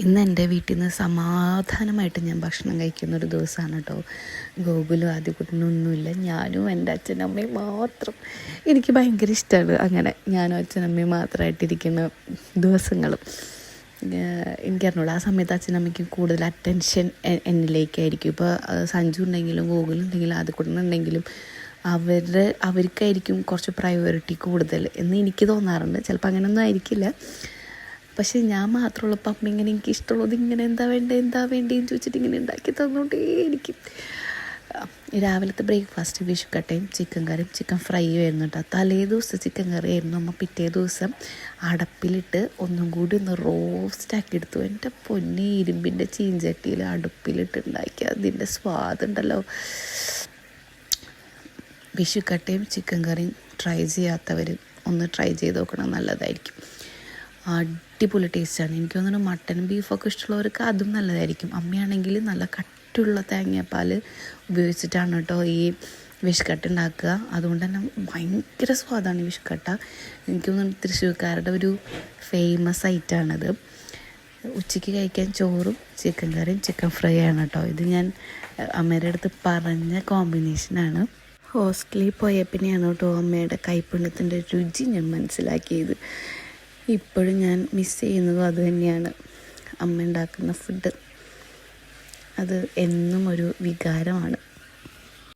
ഇന്ന് എൻ്റെ വീട്ടിൽ നിന്ന് സമാധാനമായിട്ട് ഞാൻ ഭക്ഷണം കഴിക്കുന്നൊരു ദിവസമാണ് കേട്ടോ. ഗോകുലും ആദ്യകുട്ടനൊന്നുമില്ല, ഞാനും എൻ്റെ അച്ഛനമ്മയും മാത്രം. എനിക്ക് ഭയങ്കര ഇഷ്ടമാണ് അങ്ങനെ ഞാനും അച്ഛനമ്മയും മാത്രമായിട്ടിരിക്കുന്ന ദിവസങ്ങളും. എനിക്കറിഞ്ഞൂടാ, ആ സമയത്ത് അച്ഛനമ്മയ്ക്കും കൂടുതൽ അറ്റൻഷൻ എന്നിലേക്കായിരിക്കും. ഇപ്പോൾ സഞ്ജു ഉണ്ടെങ്കിലും ഗോകുലുണ്ടെങ്കിലും ആദ്യകുട്ടനുണ്ടെങ്കിലും അവർക്കായിരിക്കും കുറച്ച് പ്രയോറിറ്റി കൂടുതൽ എന്ന് എനിക്ക് തോന്നാറുണ്ട്. ചിലപ്പോൾ അങ്ങനെയൊന്നും ആയിരിക്കില്ല, പക്ഷേ ഞാൻ മാത്രമുള്ളപ്പോൾ അമ്മ ഇങ്ങനെ എനിക്ക് ഇഷ്ടമുള്ളത് ഇങ്ങനെ എന്താ വേണ്ടതെന്ന് ചോദിച്ചിട്ട് ഇങ്ങനെ ഉണ്ടാക്കി തന്നുകൊണ്ടേ എനിക്ക്. രാവിലത്തെ ബ്രേക്ക്ഫാസ്റ്റ് വിഷുക്കട്ടയും ചിക്കൻ കറിയും ചിക്കൻ ഫ്രൈയും ആയിരുന്നു കേട്ടോ. തലേ ദിവസം ചിക്കൻ കറി ആയിരുന്നു. അമ്മ പിറ്റേ ദിവസം അടപ്പിലിട്ട് ഒന്നും കൂടി ഒന്ന് റോസ്റ്റാക്കി എടുത്തു. എൻ്റെ പൊന്നി, ഇരുമ്പിൻ്റെ ചീഞ്ചട്ടിയിൽ അടുപ്പിലിട്ട് ഉണ്ടാക്കിയ അതിൻ്റെ സ്വാദുണ്ടല്ലോ. വിഷുക്കട്ടയും ചിക്കൻ കറിയും ട്രൈ ചെയ്യാത്തവർ ഒന്ന് ട്രൈ ചെയ്ത് നോക്കണം, നല്ലതായിരിക്കും. അടിപൊളി ടേസ്റ്റാണ്. എനിക്ക് തോന്നുന്നു മട്ടനും ബീഫൊക്കെ ഇഷ്ടമുള്ളവർക്ക് അതും നല്ലതായിരിക്കും. അമ്മയാണെങ്കിൽ നല്ല കട്ടിയുള്ള തേങ്ങാപ്പാൽ ഉപയോഗിച്ചിട്ടാണ് കേട്ടോ ഈ വിഷുക്കട്ട ഉണ്ടാക്കുക. അതുകൊണ്ട് തന്നെ ഭയങ്കര സ്വാദാണ് ഈ വിഷുക്കട്ട. എനിക്ക് തോന്നുന്നു തൃശ്ശൂർക്കാരുടെ ഒരു ഫേമസ് ഐറ്റമാണത്. ഉച്ചയ്ക്ക് കഴിക്കാൻ ചോറും ചിക്കൻ കറിയും ചിക്കൻ ഫ്രൈ ആണ് കേട്ടോ. ഇത് ഞാൻ അമ്മയുടെ അടുത്ത് പറഞ്ഞ കോമ്പിനേഷനാണ്. ഹോസ്റ്റലിൽ പോയ പിന്നെയാണ് കേട്ടോ അമ്മയുടെ കൈപ്പുണ്യത്തിൻ്റെ രുചി ഞാൻ മനസ്സിലാക്കിയത്. ഇപ്പോഴും ഞാൻ മിസ് ചെയ്യുന്നതും അതുതന്നെയാണ്. അമ്മ ഉണ്ടാക്കുന്ന ഫുഡ് അത് എന്നും ഒരു വികാരമാണ്.